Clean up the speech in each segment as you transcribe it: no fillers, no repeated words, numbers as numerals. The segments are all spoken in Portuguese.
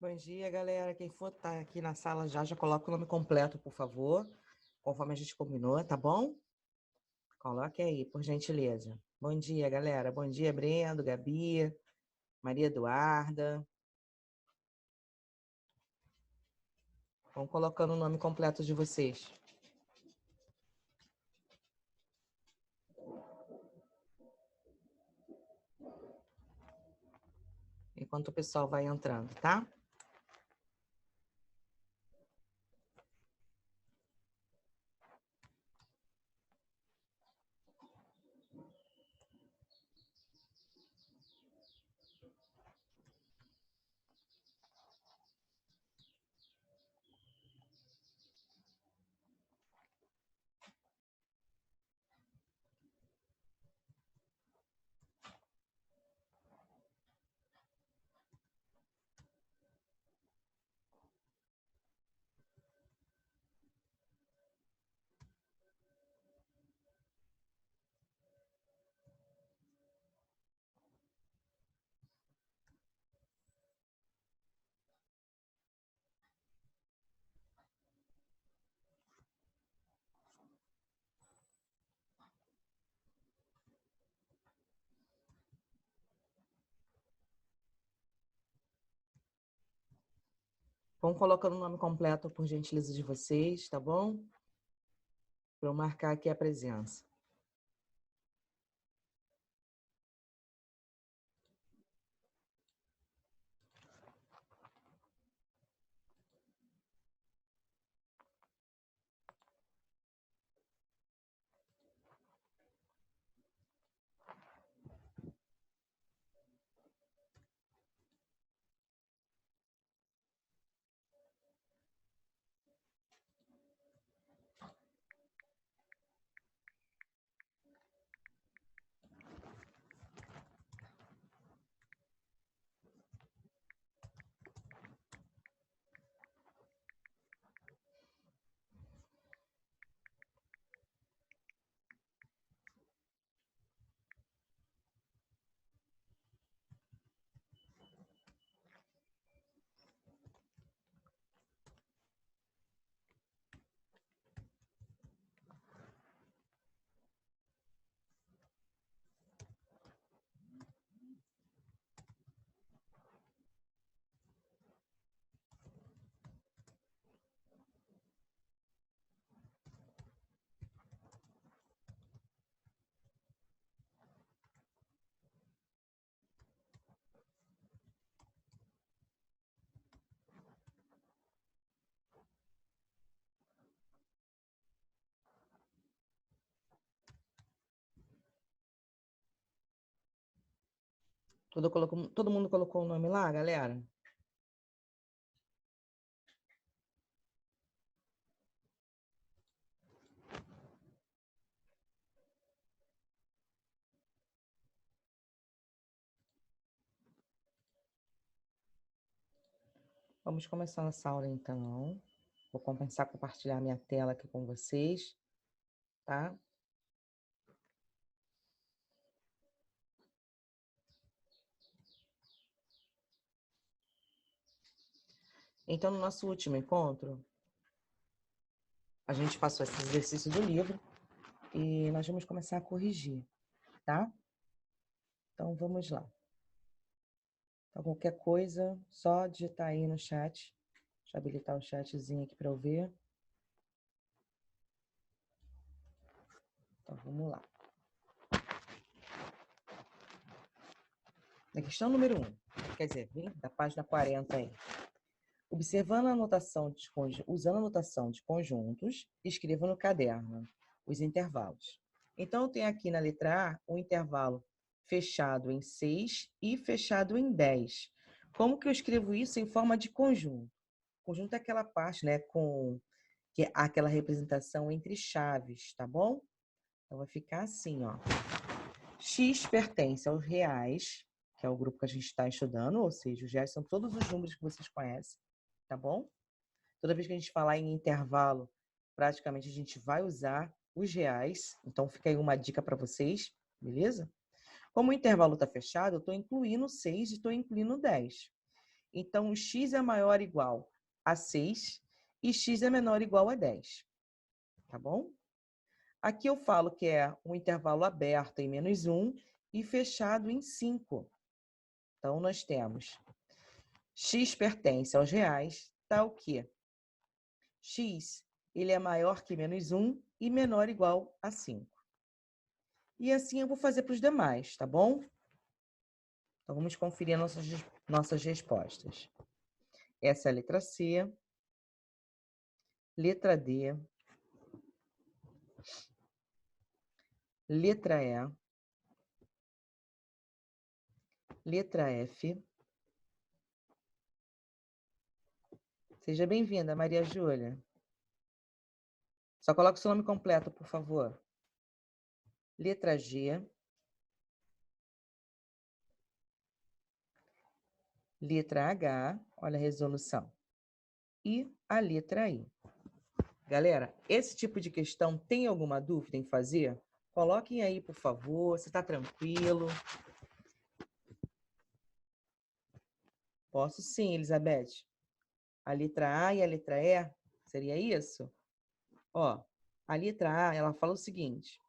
Bom dia, galera. Quem for tá aqui na sala já coloca o nome completo, por favor, conforme a gente combinou, tá bom? Coloque aí, por gentileza. Bom dia, galera. Bom dia, Brendo, Gabi, Maria Eduarda. Vão colocando o nome completo de vocês. Enquanto o pessoal vai entrando, tá? Vão colocando o nome completo, por gentileza de vocês, tá bom? Para eu marcar aqui a presença. Todo mundo colocou o nome lá, galera? Vamos começar nossa aula, então. Vou começar a compartilhar minha tela aqui com vocês, tá? Então, no nosso último encontro, a gente passou esse exercício do livro e nós vamos começar a corrigir, tá? Então, vamos lá. Então, qualquer coisa, só digitar aí no chat. Deixa eu habilitar o chatzinho aqui para eu ver. Então, vamos lá. Na questão número 1, quer dizer, da página 40 aí. Observando a anotação usando a anotação de conjuntos, escreva no caderno os intervalos. Então, eu tenho aqui na letra A um intervalo fechado em 6 e fechado em 10. Como que eu escrevo isso em forma de conjunto? Conjunto é aquela parte, né, que é aquela representação entre chaves, tá bom? Então, vai ficar assim, ó. X pertence aos reais, que é o grupo que a gente está estudando, ou seja, os reais são todos os números que vocês conhecem, tá bom? Toda vez que a gente falar em intervalo, praticamente a gente vai usar os reais. Então, fica aí uma dica para vocês, beleza? Como o intervalo está fechado, eu estou incluindo 6 e estou incluindo 10. Então, o x é maior ou igual a 6 e x é menor ou igual a 10. Tá bom? Aqui eu falo que é um intervalo aberto em -1 e fechado em 5. Então, nós temos x pertence aos reais, tal que x ele é maior que -1 e menor ou igual a 5. E assim eu vou fazer para os demais, tá bom? Então, vamos conferir nossas respostas. Essa é a letra C, letra D, letra E, letra F. Seja bem-vinda, Maria Júlia. Só coloque o seu nome completo, por favor. Letra G, letra H, olha a resolução, e a letra I. Galera, esse tipo de questão, tem alguma dúvida em fazer? Coloquem aí, por favor, se está tranquilo. Posso sim, Elizabeth. A letra A e a letra E, seria isso? Ó, a letra A, ela fala o seguinte,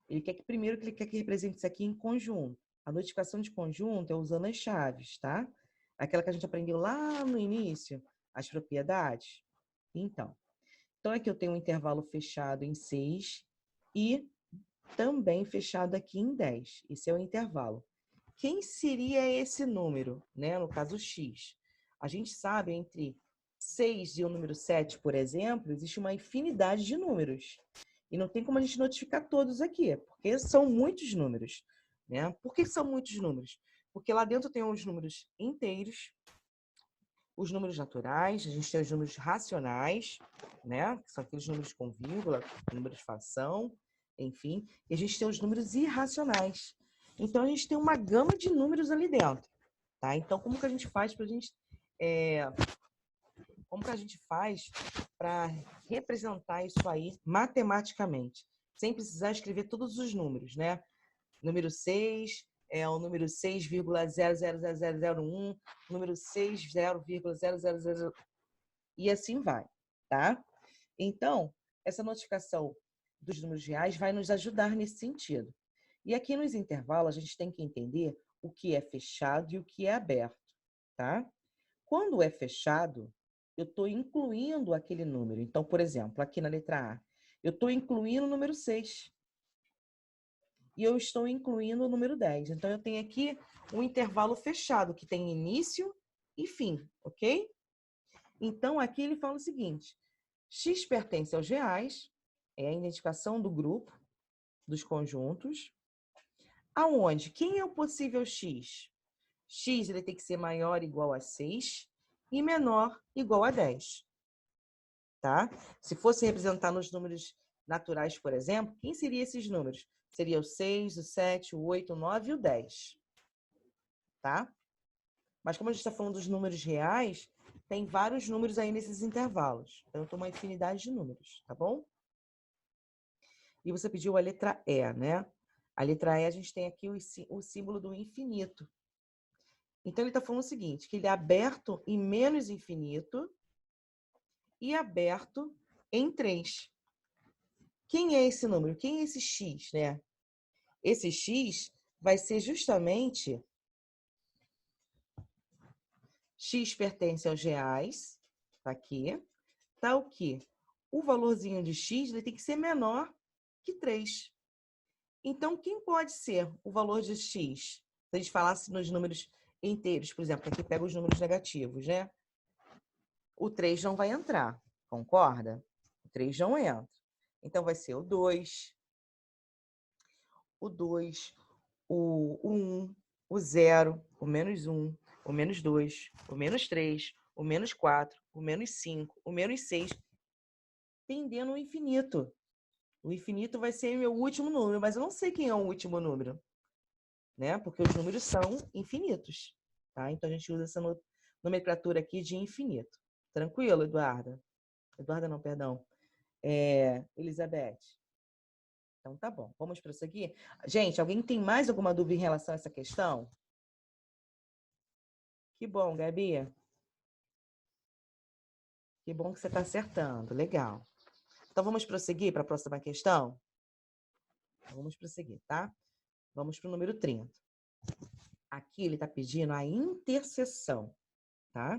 ele quer que represente isso aqui em conjunto. A notificação de conjunto é usando as chaves, tá? Aquela que a gente aprendeu lá no início, as propriedades. Então aqui eu tenho um intervalo fechado em 6 e também fechado aqui em 10. Esse é o intervalo. Quem seria esse número, né? No caso, x. A gente sabe, entre 6 e o número 7, por exemplo, existe uma infinidade de números. E não tem como a gente notificar todos aqui, porque são muitos números, né? Por que são muitos números? Porque lá dentro tem os números inteiros, os números naturais, a gente tem os números racionais, né? Que são aqueles números com vírgula, números de fração, enfim. E a gente tem os números irracionais. Então, a gente tem uma gama de números ali dentro, tá? Então, como que a gente faz para representar isso aí matematicamente? Sem precisar escrever todos os números, né? Número 6 é o número 6,000001, número 60,0000 e assim vai, tá? Então, essa notificação dos números reais vai nos ajudar nesse sentido. E aqui nos intervalos a gente tem que entender o que é fechado e o que é aberto, tá? Quando é fechado, eu estou incluindo aquele número. Então, por exemplo, aqui na letra A, eu estou incluindo o número 6. E eu estou incluindo o número 10. Então, eu tenho aqui um intervalo fechado, que tem início e fim, ok? Então, aqui ele fala o seguinte, x pertence aos reais, é a identificação do grupo, dos conjuntos, aonde? Quem é o possível x? X ele tem que ser maior ou igual a 6 e menor ou igual a 10. Tá? Se fosse representar nos números naturais, por exemplo, quem seriam esses números? Seria o 6, o 7, o 8, o 9 e o 10. Tá? Mas como a gente está falando dos números reais, tem vários números aí nesses intervalos. Então, eu estou uma infinidade de números, tá bom? E você pediu a letra E, né? A letra E, a gente tem aqui o símbolo do infinito. Então, ele está falando o seguinte, que ele é aberto em menos infinito e aberto em 3. Quem é esse número? Quem é esse x, né? Esse x vai ser justamente... X pertence aos reais, tá aqui. Tá o quê? O valorzinho de x ele tem que ser menor que 3. Então, quem pode ser o valor de x? Se a gente falasse nos números inteiros, por exemplo, aqui pega os números negativos, né? O 3 não vai entrar, concorda? O 3 não entra. Então, vai ser o 2, o 1, o 0, o -1, o -2, o -3, o -4, o -5, o -6, tendendo ao infinito. O infinito vai ser meu último número, mas eu não sei quem é o último número, né? Porque os números são infinitos, tá? Então, a gente usa essa nomenclatura aqui de infinito. Tranquilo, Eduarda? Eduarda não, perdão. Elizabeth. Então, tá bom. Vamos prosseguir? Gente, alguém tem mais alguma dúvida em relação a essa questão? Que bom, Gabi. Que bom que você está acertando. Legal. Então, vamos prosseguir para a próxima questão? Vamos prosseguir, tá? Vamos para o número 30. Aqui ele está pedindo a interseção, tá?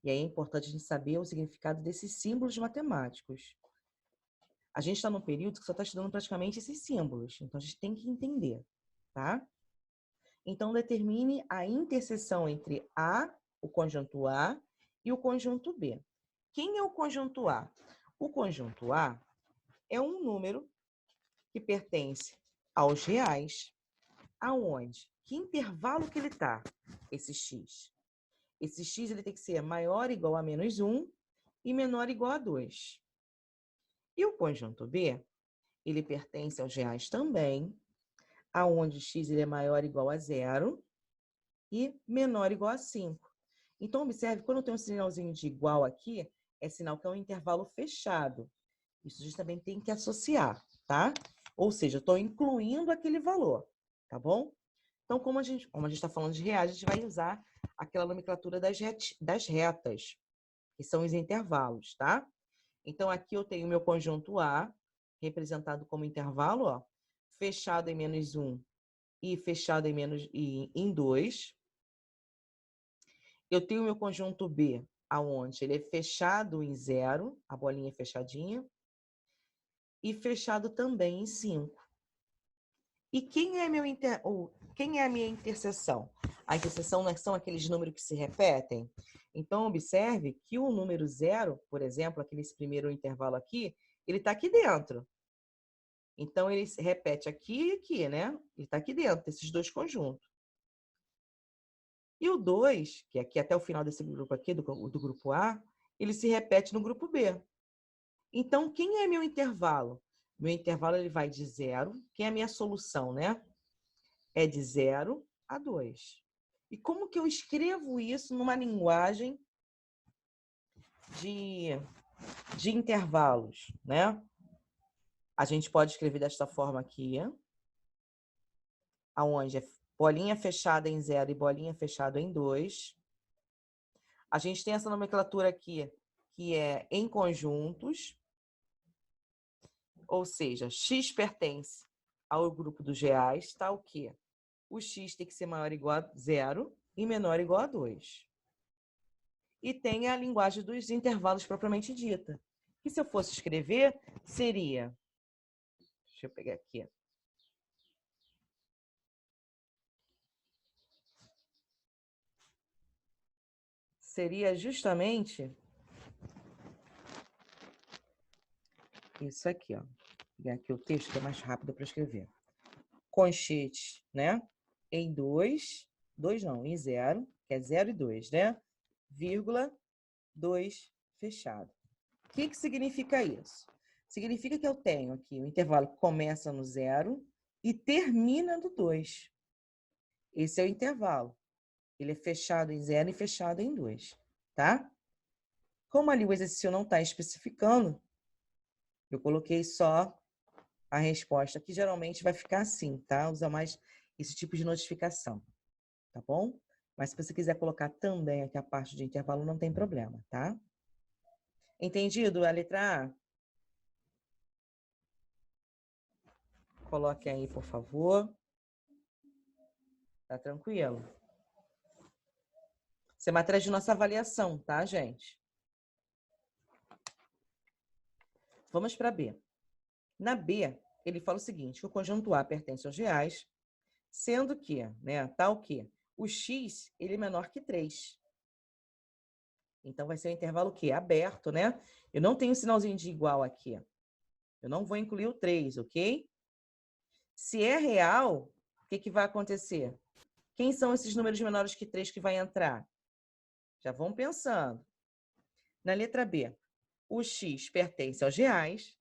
E aí é importante a gente saber o significado desses símbolos matemáticos. A gente está num período que só está estudando praticamente esses símbolos, então a gente tem que entender, tá? Então, determine a interseção entre A, o conjunto A, e o conjunto B. Quem é o conjunto A? O conjunto A é um número que pertence aos reais, aonde? Que intervalo que ele está? Esse x. Esse x ele tem que ser maior ou igual a menos 1 e menor ou igual a 2. E o conjunto B, ele pertence aos reais também, aonde x ele é maior ou igual a 0 e menor ou igual a 5. Então, observe, quando tem um sinalzinho de igual aqui, é sinal que é um intervalo fechado. Isso a gente também tem que associar, tá? Ou seja, eu estou incluindo aquele valor, tá bom? Então, como a gente está falando de reais, a gente vai usar aquela nomenclatura das retas, que são os intervalos, tá? Então, aqui eu tenho o meu conjunto A, representado como intervalo, ó, fechado em menos 1 e fechado em 2. Eu tenho o meu conjunto B, aonde ele é fechado em 0, a bolinha é fechadinha, e fechado também em 5. E quem é quem é a minha interseção? A interseção são aqueles números que se repetem. Então, observe que o número 0, por exemplo, aqui nesse primeiro intervalo aqui, ele está aqui dentro. Então, ele se repete aqui e aqui, né? Ele está aqui dentro, desses dois conjuntos. E o 2, que é aqui até o final desse grupo aqui, do grupo A, ele se repete no grupo B. Então, quem é meu intervalo? Meu intervalo ele vai de 0, que é a minha solução, né? É de 0 a 2. E como que eu escrevo isso numa linguagem de intervalos, né? A gente pode escrever desta forma aqui, aonde é bolinha fechada em 0 e bolinha fechada em 2. A gente tem essa nomenclatura aqui, que é em conjuntos, ou seja, x pertence ao grupo dos reais, tá o quê? O x tem que ser maior ou igual a 0 e menor ou igual a 2. E tem a linguagem dos intervalos propriamente dita. Que se eu fosse escrever, seria... Deixa eu pegar aqui. Seria justamente isso aqui, ó. Vou pegar aqui o texto que é mais rápido para escrever. Conchete, né? Em 2, não, em 0, que é 0 e 2, né? Vírgula, 2 fechado. O que significa isso? Significa que eu tenho aqui o intervalo que começa no 0 e termina no 2. Esse é o intervalo. Ele é fechado em 0 e fechado em 2, tá? Como ali o exercício não está especificando, eu coloquei só a resposta, que geralmente vai ficar assim, tá? Usa mais esse tipo de notificação, tá bom? Mas se você quiser colocar também aqui a parte de intervalo, não tem problema, tá? Entendido a letra A? Coloque aí, por favor. Tá tranquilo? Isso é matéria de nossa avaliação, tá, gente? Vamos para B. Na B, ele fala o seguinte, que o conjunto A pertence aos reais, sendo que, né, tal que o x ele é menor que 3. Então, vai ser um intervalo o quê? Aberto, né? Eu não tenho sinalzinho de igual aqui. Eu não vou incluir o 3, ok? Se é real, o que vai acontecer? Quem são esses números menores que 3 que vai entrar? Já vão pensando. Na letra B, o x pertence aos reais,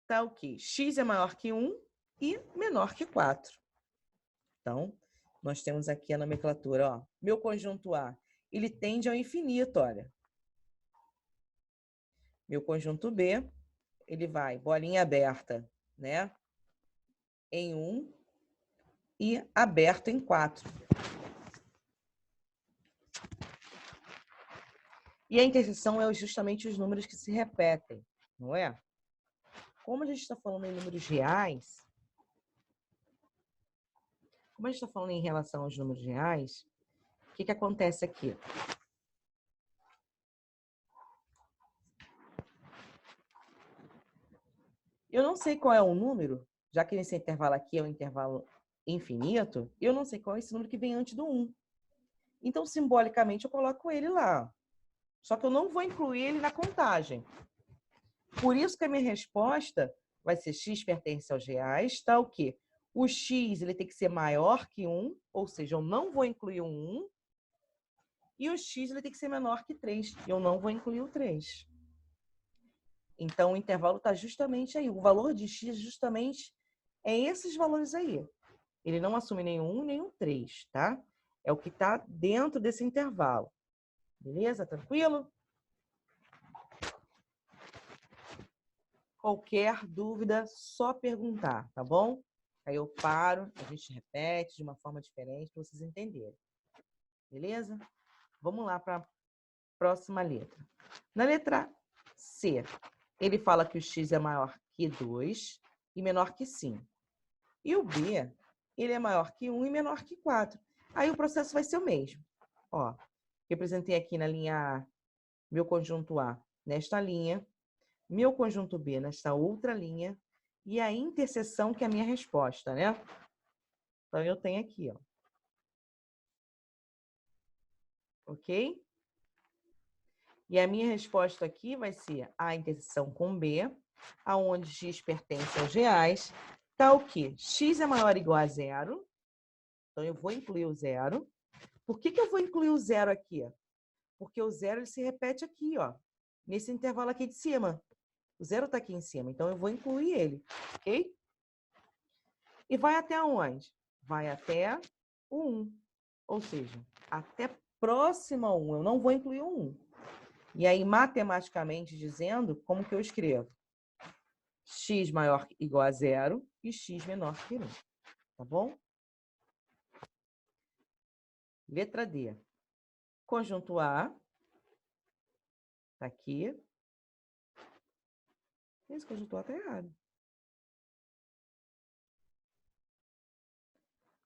tal que x é maior que 1 e menor que 4. Então, nós temos aqui a nomenclatura, ó. Meu conjunto A, ele tende ao infinito, olha. Meu conjunto B, ele vai bolinha aberta, né? Em 1 e aberto em 4. E a interseção é justamente os números que se repetem, não é? Como a gente está falando em números reais, como a gente está falando em relação aos números reais, o que acontece aqui? Eu não sei qual é o número, já que esse intervalo aqui é um intervalo infinito, eu não sei qual é esse número que vem antes do 1. Então, simbolicamente, eu coloco ele lá. Só que eu não vou incluir ele na contagem. Por isso que a minha resposta vai ser x pertence aos reais, tá o quê? O x ele tem que ser maior que 1, ou seja, eu não vou incluir o 1. E o x ele tem que ser menor que 3, eu não vou incluir o 3. Então, o intervalo está justamente aí. O valor de x justamente é esses valores aí. Ele não assume nenhum 1, nenhum 3, tá? É o que está dentro desse intervalo. Beleza? Tranquilo? Qualquer dúvida, só perguntar, tá bom? Aí eu paro, a gente repete de uma forma diferente para vocês entenderem. Beleza? Vamos lá para a próxima letra. Na letra C, ele fala que o x é maior que 2 e menor que 5. E o B, ele é maior que 1 e menor que 4. Aí o processo vai ser o mesmo. Ó, representei aqui na linha A, meu conjunto A nesta linha, meu conjunto B nesta outra linha, e a interseção que é a minha resposta, né? Então, eu tenho aqui, ó. Ok? E a minha resposta aqui vai ser a interseção com B, aonde x pertence aos reais, tá o quê? X é maior ou igual a 0, então eu vou incluir o 0. Por que eu vou incluir o 0 aqui? Porque o 0 ele se repete aqui, ó, nesse intervalo aqui de cima. O 0 está aqui em cima, então eu vou incluir ele, ok? E vai até onde? Vai até o 1, ou seja, até próximo ao 1, eu não vou incluir o 1. E aí, matematicamente dizendo, como que eu escrevo? X maior ou igual a 0 e x menor que 1, tá bom? Letra D. Conjunto A, tá aqui. Esse conjunto A tá errado.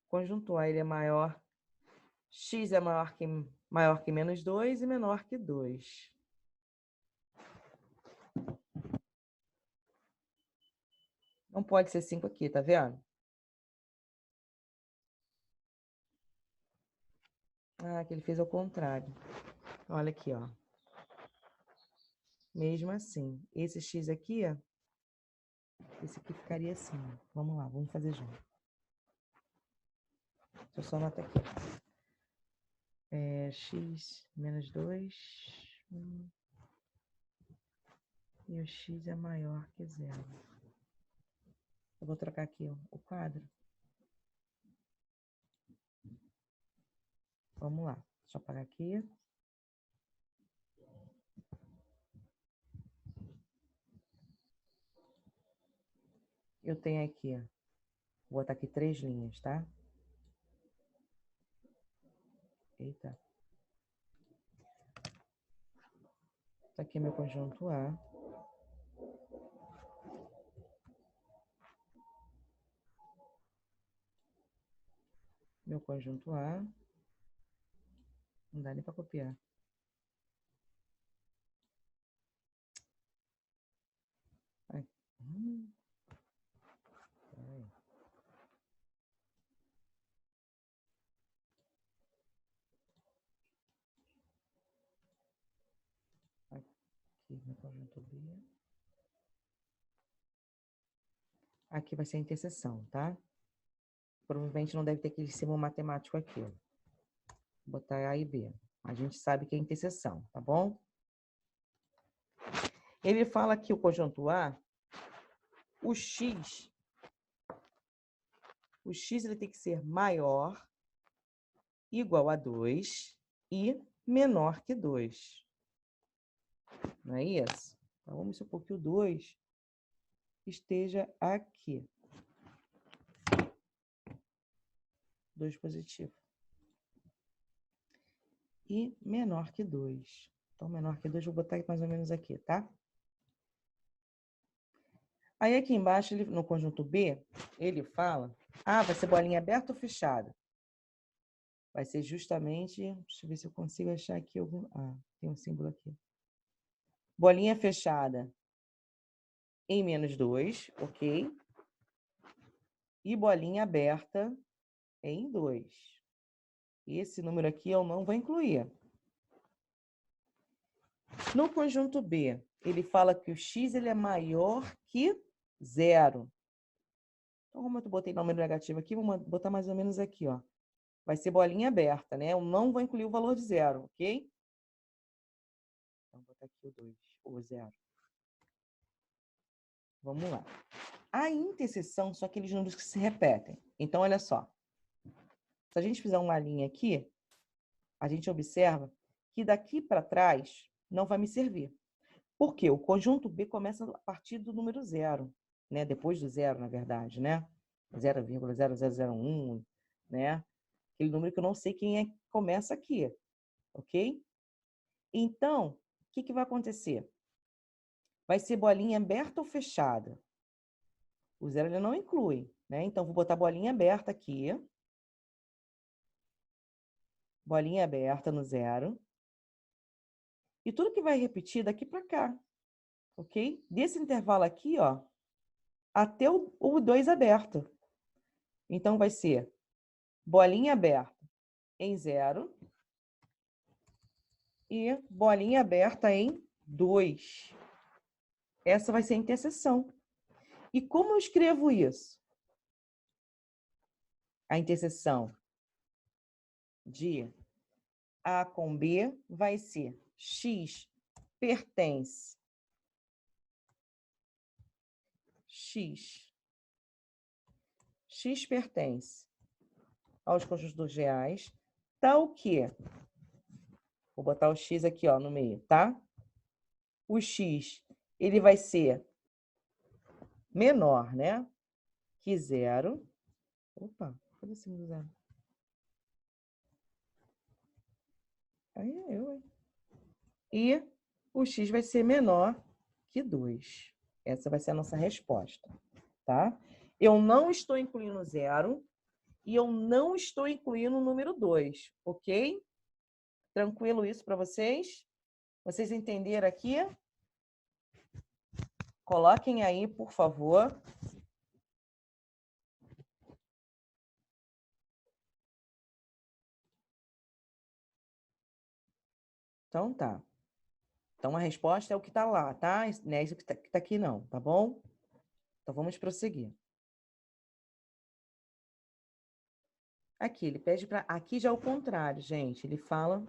Conjunto A, ele é maior, x é maior que menos 2 e menor que 2. Não pode ser 5 aqui, tá vendo? Ah, que ele fez ao contrário. Olha aqui, ó. Mesmo assim, esse x aqui, ó, esse aqui ficaria assim. Vamos lá, vamos fazer junto. Deixa eu só anotar aqui. X menos 2. E o x é maior que 0. Eu vou trocar aqui ó, o quadro. Vamos lá. Deixa eu apagar aqui. Eu tenho aqui, ó, vou botar aqui 3 linhas, tá? Eita. Tá aqui meu conjunto A. Meu conjunto A. Não dá nem para copiar. Aqui. Aqui, meu conjunto B. Aqui vai ser a interseção, tá? Provavelmente não deve ter aquele símbolo matemático aqui. Ó. Vou botar A e B. A gente sabe que é interseção, tá bom? Ele fala que o conjunto A, o x ele tem que ser maior, igual a 2 e menor que 2. Não é isso? Então, vamos supor que o 2 esteja aqui. 2 positivo. E menor que 2. Então, menor que 2, vou botar mais ou menos aqui, tá? Aí, aqui embaixo, no conjunto B, ele fala... Ah, vai ser bolinha aberta ou fechada? Vai ser justamente... Deixa eu ver se eu consigo achar aqui algum... Ah, tem um símbolo aqui. Bolinha fechada em -2, ok? E bolinha aberta em 2. Esse número aqui eu não vou incluir. No conjunto B, ele fala que o x ele é maior que 0. Então, como eu botei número negativo aqui, vou botar mais ou menos aqui, ó. Vai ser bolinha aberta, né? Eu não vou incluir o valor de 0, ok? Então, vou botar aqui o 2, ou 0. Vamos lá. A interseção são aqueles números que se repetem. Então, olha só. Se a gente fizer uma linha aqui, a gente observa que daqui para trás não vai me servir. Por quê? O conjunto B começa a partir do número 0, né? Depois do 0, na verdade, né? 0,0001, né? Aquele número que eu não sei quem é que começa aqui, ok? Então, o que vai acontecer? Vai ser bolinha aberta ou fechada? O 0 ele não inclui, né? Então, vou botar bolinha aberta aqui. Bolinha aberta no 0. E tudo que vai repetir daqui para cá, ok? Desse intervalo aqui, ó, até o 2 aberto. Então, vai ser bolinha aberta em 0 e bolinha aberta em 2. Essa vai ser a interseção. E como eu escrevo isso? A interseção de A com B vai ser x pertence x pertence aos conjuntos reais, tal que, vou botar o x aqui, ó, no meio, tá? O x, ele vai ser menor, né? Que 0. Opa, cadê o símbolo 0? Aí é eu, hein? E o x vai ser menor que 2. Essa vai ser a nossa resposta, tá? Eu não estou incluindo 0 e eu não estou incluindo o número 2, ok? Tranquilo isso para vocês? Vocês entenderam aqui? Coloquem aí, por favor. Então, tá. Então, a resposta é o que está lá, tá? Não é isso que tá aqui, não, tá bom? Então, vamos prosseguir. Aqui, ele pede para... Aqui já é o contrário, gente. Ele fala...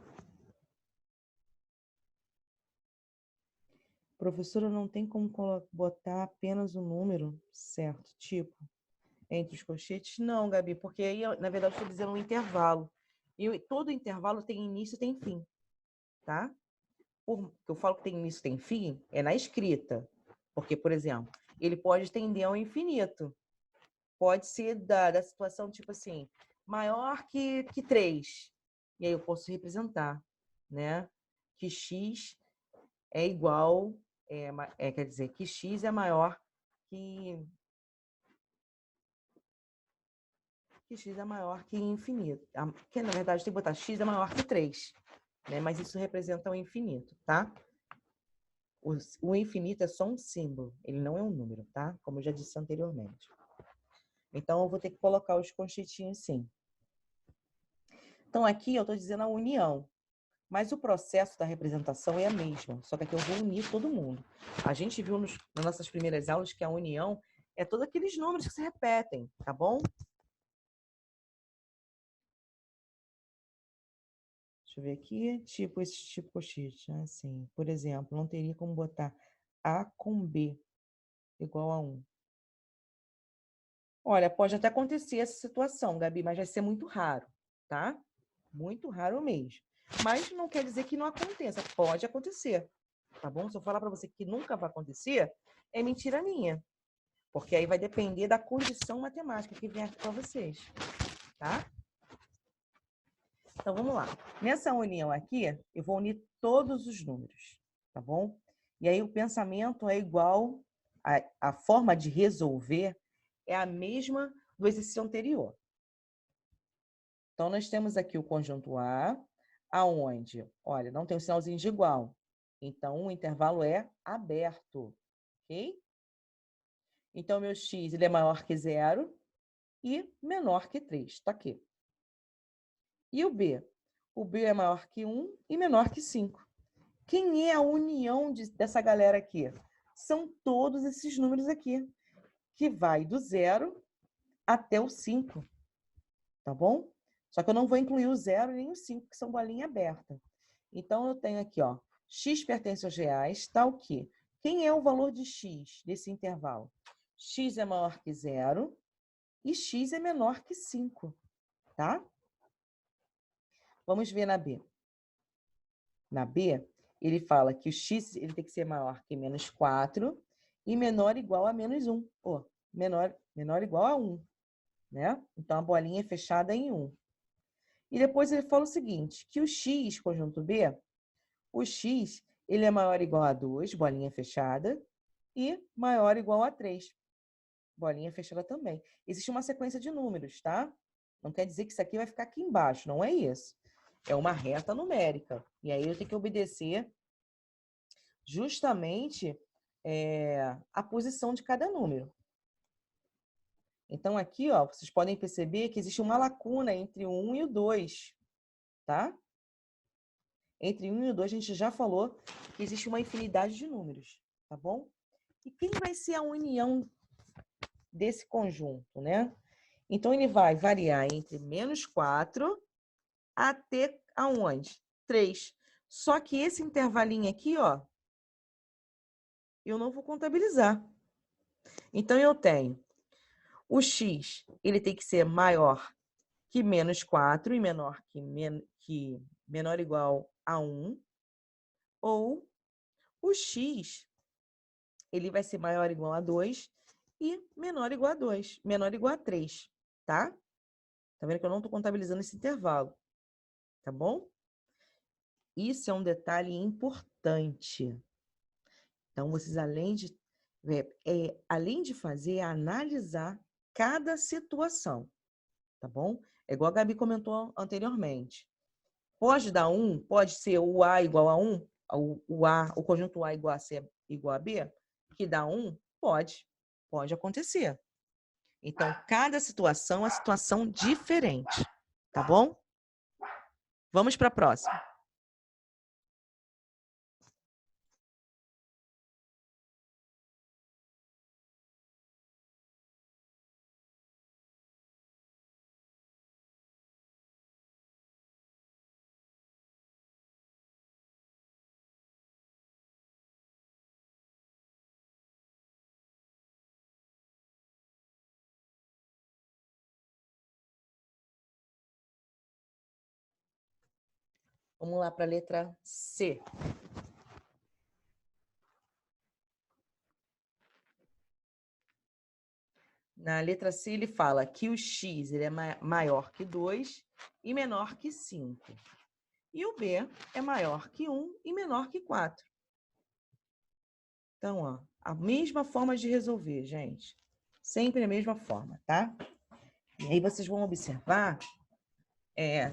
Professora, não tem como botar apenas o número certo, tipo, entre os colchetes? Não, Gabi, porque aí, na verdade, eu estou dizendo um intervalo. E todo intervalo tem início e tem fim, tá? Eu falo que tem início e tem fim, é na escrita. Porque, por exemplo, ele pode tender ao infinito. Pode ser da situação, tipo assim, maior que 3. E aí eu posso representar, né? Que x é igual, quer dizer, que x é maior que x é maior que infinito. Que, na verdade, tem que botar x é maior que 3, né? Mas isso representa o infinito, tá? O infinito é só um símbolo, ele não é um número, tá? Como eu já disse anteriormente. Então, eu vou ter que colocar os conchetinhos sim. Então, aqui eu estou dizendo a união. Mas o processo da representação é a mesma, só que aqui eu vou unir todo mundo. A gente viu nas nossas primeiras aulas que a união é todos aqueles números que se repetem, tá bom? Deixa eu ver aqui, tipo esse tipo colchete, assim. Por exemplo, não teria como botar A com B igual a 1. Olha, pode até acontecer essa situação, Gabi, mas vai ser muito raro, tá? Muito raro mesmo. Mas não quer dizer que não aconteça, pode acontecer, tá bom? Se eu falar para você que nunca vai acontecer, é mentira minha. Porque aí vai depender da condição matemática que vem aqui para vocês, tá? Então, vamos lá. Nessa união aqui, eu vou unir todos os números, tá bom? E aí o pensamento é igual, a forma de resolver é a mesma do exercício anterior. Então, nós temos aqui o conjunto A, aonde, olha, não tem um sinalzinho de igual. Então, o intervalo é aberto, ok? Então, meu x ele é maior que 0 e menor que 3, está aqui. E o B? O B é maior que 1 e menor que 5. Quem é a união dessa galera aqui? São todos esses números aqui, que vai do 0 até o 5, tá bom? Só que eu não vou incluir o 0 nem o 5, que são bolinha aberta. Então, eu tenho aqui, ó, x pertence aos reais, tá o quê? Quem é o valor de x desse intervalo? X é maior que 0 e x é menor que 5, tá? Vamos ver na B. Na B, ele fala que o x ele tem que ser maior que menos 4 e menor ou igual a menos 1. Pô, menor ou igual a 1, né? Então, a bolinha é fechada em 1. E depois ele fala o seguinte, que o x, conjunto B, o x ele é maior ou igual a 2, bolinha fechada, e maior ou igual a 3, bolinha fechada também. Existe uma sequência de números, tá? Não quer dizer que isso aqui vai ficar aqui embaixo, não é isso. É uma reta numérica. E aí eu tenho que obedecer justamente a posição de cada número. Então, aqui, ó, vocês podem perceber que existe uma lacuna entre o 1 e o 2, tá? Entre 1 e o 2, a gente já falou que existe uma infinidade de números, tá bom? E quem vai ser a união desse conjunto, né? Então, ele vai variar entre menos 4 até aonde? 3. Só que esse intervalinho aqui, ó, eu não vou contabilizar. Então, eu tenho o x, ele tem que ser maior que menos 4 e menor menor ou igual a 1. Ou o x, ele vai ser maior ou igual a 2 e menor ou igual a 2, menor ou igual a 3, tá? Tá vendo que eu não estou contabilizando esse intervalo, tá bom? Isso é um detalhe importante. Então, vocês, além de fazer, é analisar cada situação, tá bom? É igual a Gabi comentou anteriormente. Pode dar 1? Pode ser o A igual a 1? O conjunto A igual a C igual a B? Que dá 1? Pode. Pode acontecer. Então, cada situação é uma situação diferente, tá bom? Vamos para a próxima. Vamos lá para a letra C. Na letra C, ele fala que o x ele é maior que 2 e menor que 5. E o B é maior que 1 e menor que 4. Então, ó, a mesma forma de resolver, gente. Sempre a mesma forma, tá? E aí vocês vão observar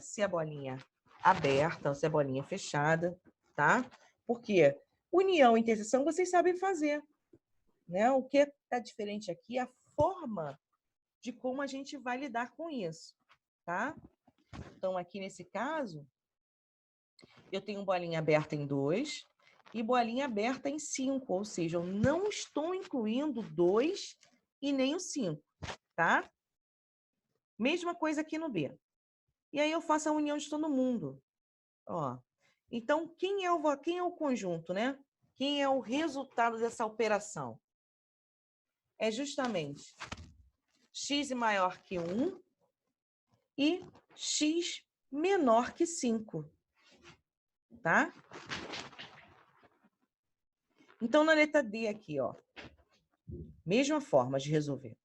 se a bolinha aberta ou se a bolinha fechada, tá? Porque união e interseção vocês sabem fazer, né? O que está diferente aqui é a forma de como a gente vai lidar com isso, tá? Então, aqui nesse caso, eu tenho bolinha aberta em 2 e bolinha aberta em 5, ou seja, eu não estou incluindo 2 e nem o 5, tá? Mesma coisa aqui no B. E aí eu faço a união de todo mundo. Ó. Então, quem é o conjunto, né? Quem é o resultado dessa operação? É justamente x maior que 1 e x menor que 5. Tá? Então, na letra D aqui, ó, mesma forma de resolver.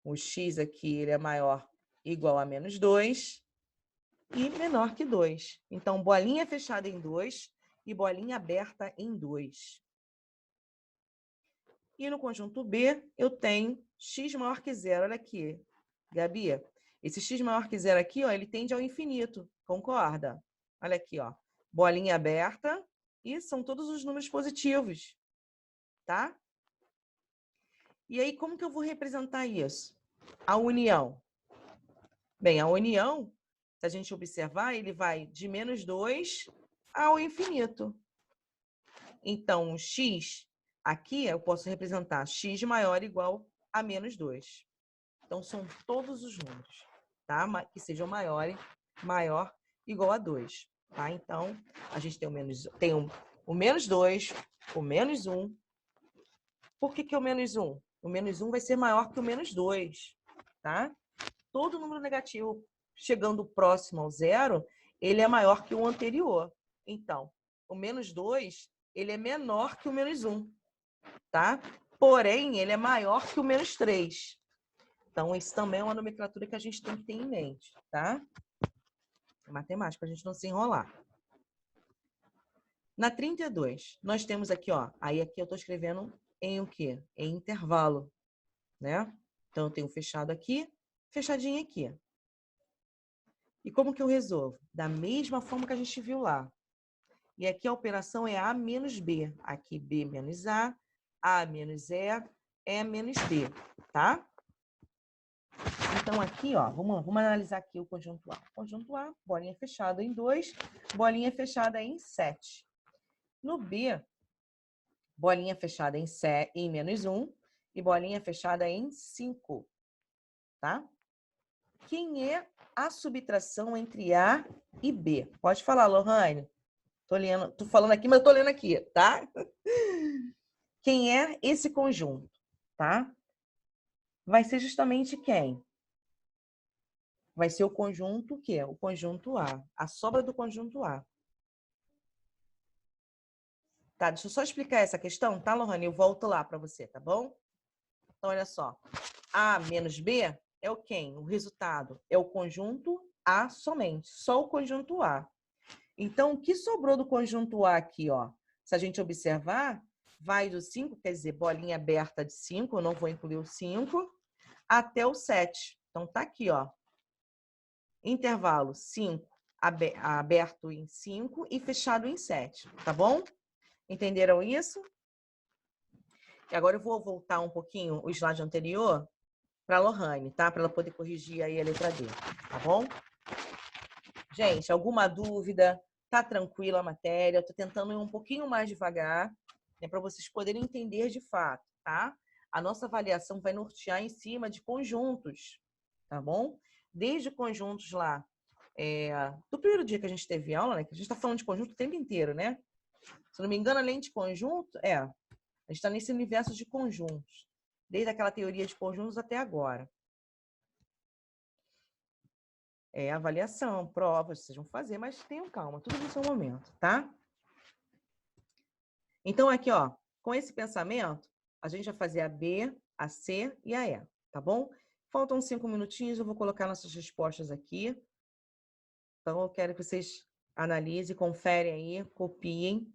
O x aqui ele é maior igual a menos 2 e menor que 2. Então, bolinha fechada em 2 e bolinha aberta em 2. E no conjunto B, eu tenho x maior que 0. Olha aqui, Gabi. Esse x maior que 0 aqui, ó, ele tende ao infinito. Concorda? Olha aqui, ó. Bolinha aberta e são todos os números positivos. Tá? E aí, como que eu vou representar isso? A união. Bem, a união, se a gente observar, ele vai de menos 2 ao infinito. Então, o x, aqui eu posso representar x maior ou igual a menos 2. Então, são todos os números, tá? Que sejam maior igual a 2. Tá? Então, a gente tem o menos 2, o menos 1. Por que o menos 1? O menos 1 vai ser maior que o menos 2. Tá? Todo número negativo chegando próximo ao zero, ele é maior que o anterior. Então, o menos 2, ele é menor que o menos 1, tá? Porém, ele é maior que o menos 3. Então, isso também é uma nomenclatura que a gente tem que ter em mente, tá? Matemática, para a gente não se enrolar. Na 32, nós temos aqui, ó, aí aqui eu estou escrevendo em o quê? Em intervalo, né? Então, eu tenho fechado aqui, fechadinho aqui. E como que eu resolvo? Da mesma forma que a gente viu lá. E aqui a operação é A menos B. Aqui B menos A menos E menos B, tá? Então aqui, ó, vamos analisar aqui o conjunto A. Conjunto A, bolinha fechada em 2, bolinha fechada em 7. No B, bolinha fechada em menos 1 e bolinha fechada em 5, tá? Quem é a subtração entre A e B? Pode falar, Lohane. Tô falando aqui, mas eu tô lendo aqui, tá? Quem é esse conjunto, tá? Vai ser justamente quem? Vai ser o conjunto o quê? O conjunto A. A sobra do conjunto A. Tá, deixa eu só explicar essa questão, tá, Lohane? Eu volto lá para você, tá bom? Então, olha só. A menos B é o quem? O resultado é o conjunto A somente, só o conjunto A. Então, o que sobrou do conjunto A aqui, ó? Se a gente observar, vai do 5, quer dizer, bolinha aberta de 5, eu não vou incluir o 5, até o 7. Então, tá aqui, ó. Intervalo 5, aberto em 5 e fechado em 7, tá bom? Entenderam isso? E agora eu vou voltar um pouquinho o slide anterior para a Lohane, tá? Para ela poder corrigir aí a letra D, tá bom? Gente, alguma dúvida? Tá tranquila a matéria? Eu tô tentando ir um pouquinho mais devagar, né, para vocês poderem entender de fato, tá? A nossa avaliação vai nortear em cima de conjuntos, tá bom? Desde conjuntos lá, do primeiro dia que a gente teve aula, né? Que a gente está falando de conjunto o tempo inteiro, né? Se não me engano, além de conjunto, a gente está nesse universo de conjuntos, desde aquela teoria de conjuntos até agora. Avaliação, provas, vocês vão fazer, mas tenham calma, tudo no seu momento, tá? Então, aqui, ó, com esse pensamento, a gente vai fazer a B, a C e a E, tá bom? Faltam 5 minutinhos, eu vou colocar nossas respostas aqui. Então, eu quero que vocês analisem, conferem aí, copiem,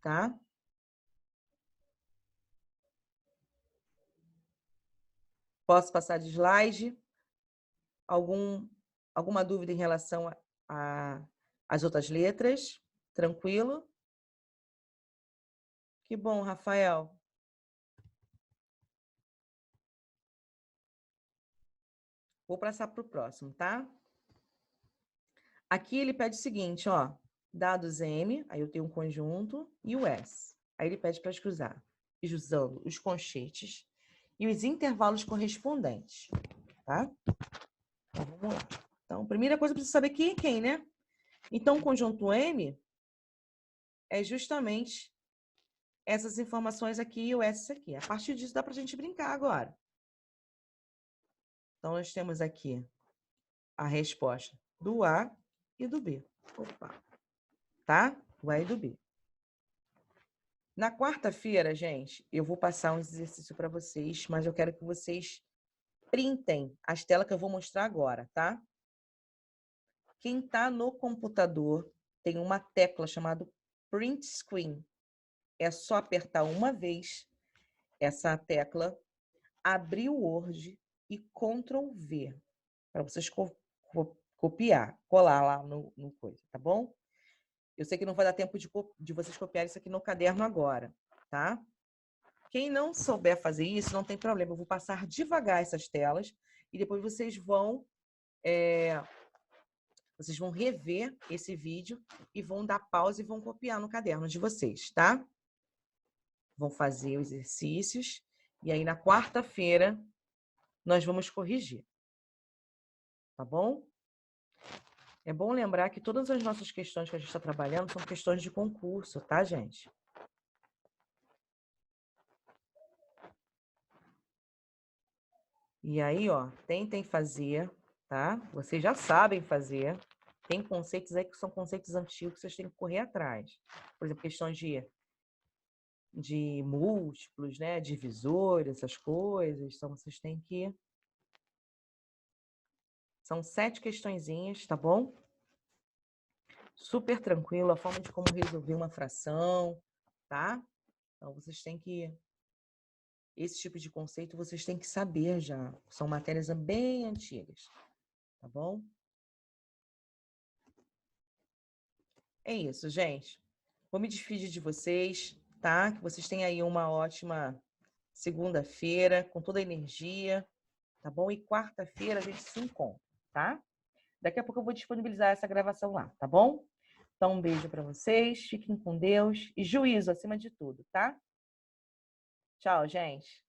tá? Posso passar de slide? Alguma dúvida em relação às outras letras? Tranquilo? Que bom, Rafael. Vou passar para o próximo, tá? Aqui ele pede o seguinte, ó. Dados M, aí eu tenho um conjunto, e o S. Aí ele pede para cruzar, usando os conchetes e os intervalos correspondentes, tá? Então, vamos lá. Então, primeira coisa, eu preciso saber quem é quem, né? Então, o conjunto M é justamente essas informações aqui e o S aqui. A partir disso, dá para a gente brincar agora. Então, nós temos aqui a resposta do A e do B. Opa. Tá? Do A e do B. Na quarta-feira, gente, eu vou passar um exercício para vocês, mas eu quero que vocês printem as telas que eu vou mostrar agora, tá? Quem está no computador tem uma tecla chamada Print Screen. É só apertar uma vez essa tecla, abrir o Word e Ctrl V, para vocês copiar, colar lá no coisa, tá bom? Eu sei que não vai dar tempo de vocês copiarem isso aqui no caderno agora, tá? Quem não souber fazer isso, não tem problema. Eu vou passar devagar essas telas e depois vocês vão rever esse vídeo e vão dar pausa e vão copiar no caderno de vocês, tá? Vão fazer os exercícios e aí na quarta-feira nós vamos corrigir, tá bom? É bom lembrar que todas as nossas questões que a gente está trabalhando são questões de concurso, tá, gente? E aí, ó, tentem fazer, tá? Vocês já sabem fazer. Tem conceitos aí que são conceitos antigos que vocês têm que correr atrás. Por exemplo, questões de múltiplos, né? Divisores, essas coisas. Então, vocês têm que... São 7 questõezinhas, tá bom? Super tranquilo, a forma de como resolver uma fração, tá? Então, vocês têm que... Esse tipo de conceito vocês têm que saber já. São matérias bem antigas, tá bom? É isso, gente. Vou me despedir de vocês, tá? Que vocês tenham aí uma ótima segunda-feira, com toda a energia, tá bom? E quarta-feira a gente se encontra, tá? Daqui a pouco eu vou disponibilizar essa gravação lá, tá bom? Então, um beijo para vocês, fiquem com Deus e juízo acima de tudo, tá? Tchau, gente.